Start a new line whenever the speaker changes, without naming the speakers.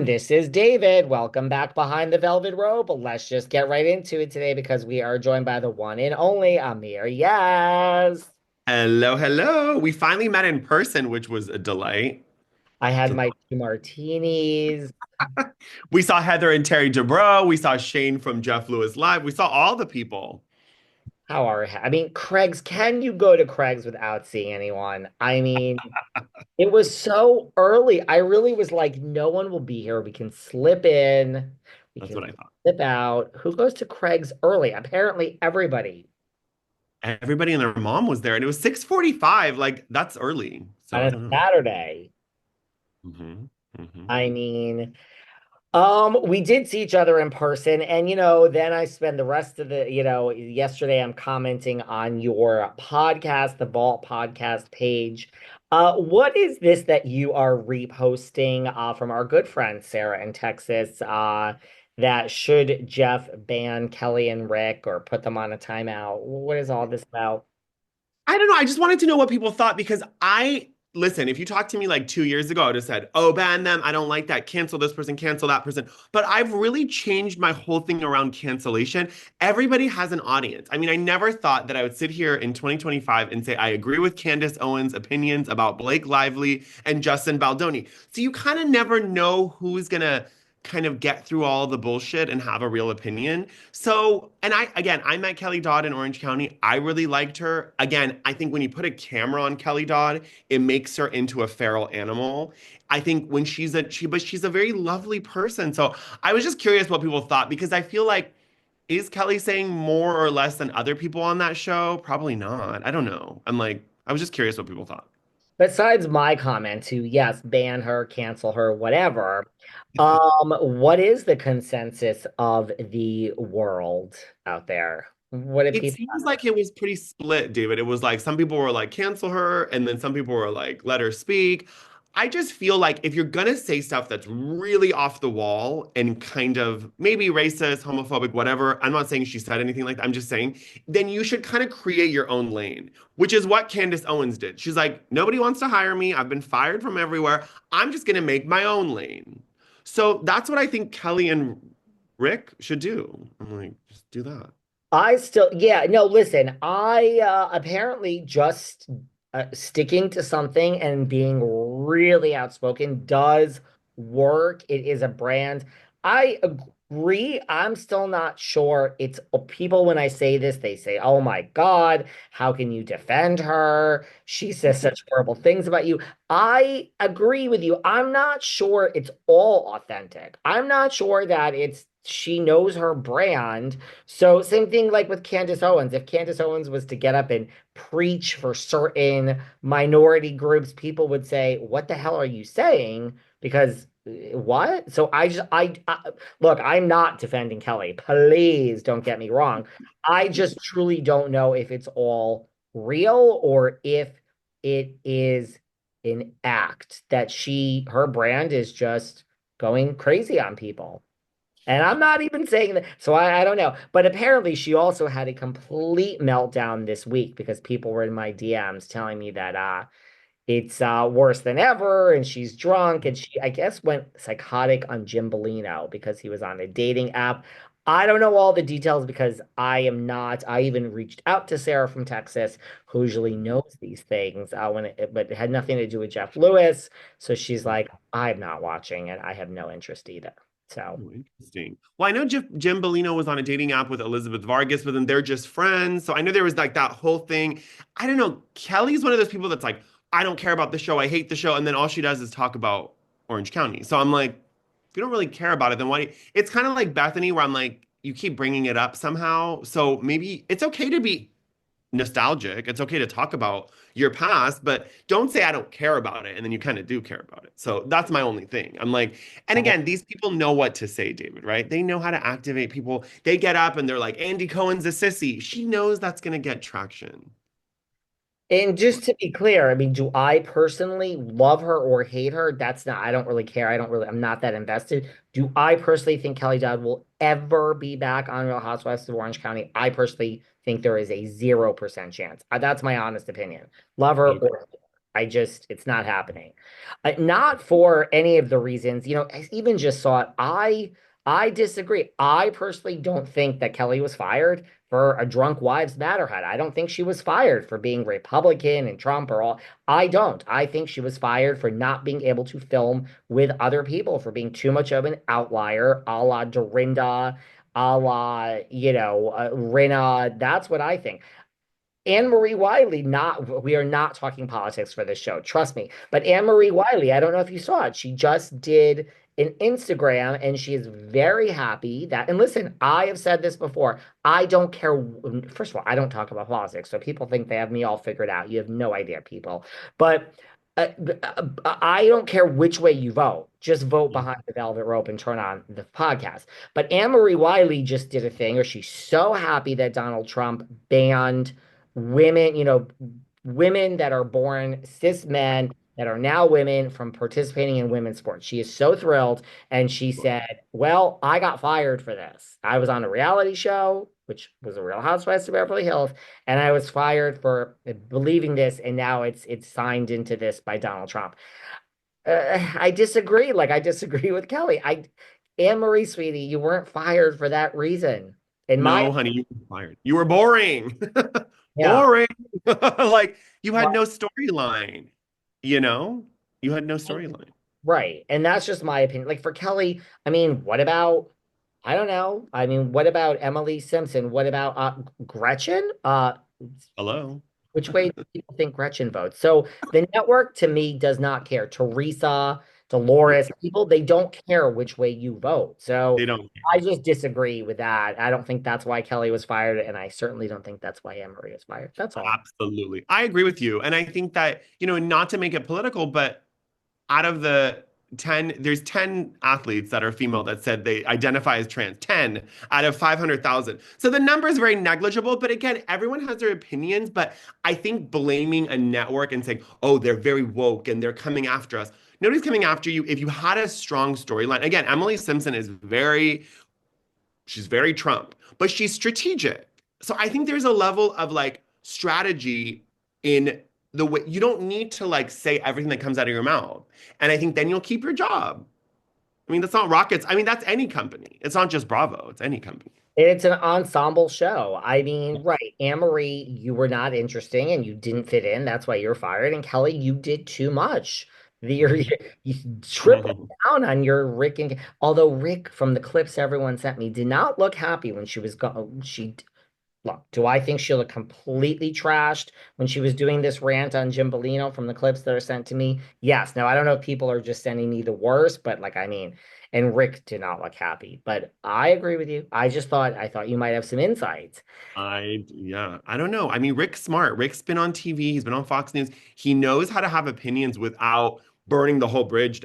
This is David. Welcome back behind the velvet rope. Let's just get right into it today because we are joined by the one and only Amir. Yes.
Hello, hello. We finally met in person, which was a delight.
I had
So
my two martinis.
we saw Heather and Terry Dubrow. We saw Shane from Jeff Lewis Live. We saw all the people.
I mean, Craig's, can you go to Craig's without seeing anyone? I mean, it was so early. I really was like, no one will be here. We can slip in, we
That's
can
what I thought.
slip out. Who goes to Craig's early? Apparently, everybody
Everybody and their mom was there, and it was 6:45. Like that's early.
on
So I
a
don't know.
Saturday.
hmm hmm
I mean, we did see each other in person, and then I spend the rest of yesterday I'm commenting on your podcast, the Vault podcast page. What is this that you are reposting from our good friend Sarah in Texas? That should Jeff ban Kelly and Rick or put them on a timeout? What is all this about?
I don't know. I just wanted to know what people thought because listen, if you talked to me like 2 years ago, I would have said, oh, ban them. I don't like that. Cancel this person, cancel that person. But I've really changed my whole thing around cancellation. Everybody has an audience. I mean, I never thought that I would sit here in 2025 and say, I agree with Candace Owens' opinions about Blake Lively and Justin Baldoni. So you kind of never know who's going to kind of get through all the bullshit and have a real opinion. So, and I met Kelly Dodd in Orange County. I really liked her. Again, I think when you put a camera on Kelly Dodd, it makes her into a feral animal. I think when but she's a very lovely person. So I was just curious what people thought because I feel like, is Kelly saying more or less than other people on that show? Probably not. I don't know. I was just curious what people thought.
Besides my comment to yes, ban her, cancel her, whatever, what is the consensus of the world out there? What do
It
people
seems like it was pretty split, David. It was like some people were like, cancel her, and then some people were like, let her speak. I just feel like if you're gonna say stuff that's really off the wall and kind of maybe racist, homophobic, whatever, I'm not saying she said anything like that. I'm just saying, then you should kind of create your own lane, which is what Candace Owens did. She's like, nobody wants to hire me. I've been fired from everywhere. I'm just gonna make my own lane. So that's what I think Kelly and Rick should do. I'm like, just do that.
yeah, no, listen, I apparently just sticking to something and being really outspoken does work. It is a brand. I agree. I'm still not sure. It's people when I say this, they say, "Oh my God, how can you defend her? She says such horrible things about you." I agree with you. I'm not sure it's all authentic. I'm not sure that it's she knows her brand. So same thing like with Candace Owens. If Candace Owens was to get up and preach for certain minority groups, people would say, "What the hell are you saying?" Because what? So I look, I'm not defending Kelly. Please don't get me wrong. I just truly don't know if it's all real or if it is an act that her brand is just going crazy on people. And I'm not even saying that. So I don't know. But apparently, she also had a complete meltdown this week because people were in my DMs telling me that it's worse than ever. And she's drunk. And she, I guess, went psychotic on Jim Bellino because he was on a dating app. I don't know all the details because I am not. I even reached out to Sarah from Texas, who usually knows these things but it had nothing to do with Jeff Lewis. So she's like, I'm not watching it. I have no interest either. So.
Oh, interesting. Well, I know Jim Bellino was on a dating app with Elizabeth Vargas, but then they're just friends. So I know there was like that whole thing. I don't know. Kelly's one of those people that's like, I don't care about the show. I hate the show. And then all she does is talk about Orange County. So I'm like, if you don't really care about it, then why? It's kind of like Bethany, where I'm like, you keep bringing it up somehow. So maybe it's okay to be nostalgic. It's okay to talk about your past, but don't say I don't care about it. And then you kind of do care about it. So that's my only thing. I'm like, and again, these people know what to say, David, right? They know how to activate people. They get up and they're like, Andy Cohen's a sissy. She knows that's going to get traction.
And just to be clear, I mean, do I personally love her or hate her? That's not, I don't really care. I'm not that invested. Do I personally think Kelly Dodd will ever be back on Real Housewives of Orange County? I personally think there is a 0% chance. That's my honest opinion. Love her
Okay.
or hate her. it's not happening. Not for any of the reasons, I even just saw it. I disagree. I personally don't think that Kelly was fired for a drunk wives matter hat. I don't think she was fired for being Republican and Trump or all. I don't. I think she was fired for not being able to film with other people, for being too much of an outlier, a la Dorinda, a la, Rinna. That's what I think. Anne Marie Wiley, we are not talking politics for this show, trust me. But Anne Marie Wiley, I don't know if you saw it. She just did an Instagram and she is very happy that, and listen, I have said this before. I don't care. First of all, I don't talk about politics. So people think they have me all figured out. You have no idea, people. But uh, I don't care which way you vote. Just vote behind the velvet rope and turn on the podcast. But Anne Marie Wiley just did a thing, or she's so happy that Donald Trump banned women, women that are born cis men that are now women from participating in women's sports. She is so thrilled. And she said, well, I got fired for this. I was on a reality show, which was a Real Housewives of Beverly Hills, and I was fired for believing this. And now it's signed into this by Donald Trump. I disagree. Like, I disagree with Kelly. Anne Marie, sweetie, you weren't fired for that reason. In my
No, honey, you were fired. You were boring.
Yeah.
Boring. Like you had no storyline, you know? You had no storyline.
Right. And that's just my opinion. Like for Kelly, I mean, what about, I don't know. I mean, what about Emily Simpson? What about Gretchen?
Hello.
Which way do people think Gretchen votes? So the network to me does not care. Teresa, Dolores, people, they don't care which way you vote.
They
So
don't.
I just disagree with that. I don't think that's why Kelly was fired, and I certainly don't think that's why Anne Marie was fired. That's all.
Absolutely. I agree with you. And I think that, not to make it political, but out of the 10, there's 10 athletes that are female that said they identify as trans, 10 out of 500,000. So the number is very negligible. But again, everyone has their opinions. But I think blaming a network and saying, oh, they're very woke and they're coming after us. Nobody's coming after you. If you had a strong storyline, again, Emily Simpson she's very Trump, but she's strategic. So I think there's a level of like strategy in the way you don't need to like say everything that comes out of your mouth. And I think then you'll keep your job. I mean, that's not rockets. I mean, that's any company. It's not just Bravo, it's any company.
It's an ensemble show. I mean, right. Anne-Marie, you were not interesting and you didn't fit in. That's why you're fired. And Kelly, you did too much. You tripled down on your Rick and although Rick from the clips everyone sent me did not look happy when she was gone. Look, do I think she looked completely trashed when she was doing this rant on Jim Bellino from the clips that are sent to me? Yes. Now, I don't know if people are just sending me the worst, but like, I mean, and Rick did not look happy. But I agree with you. I thought you might have some insights.
Yeah, I don't know. I mean, Rick's smart. Rick's been on TV, he's been on Fox News. He knows how to have opinions without burning the whole bridge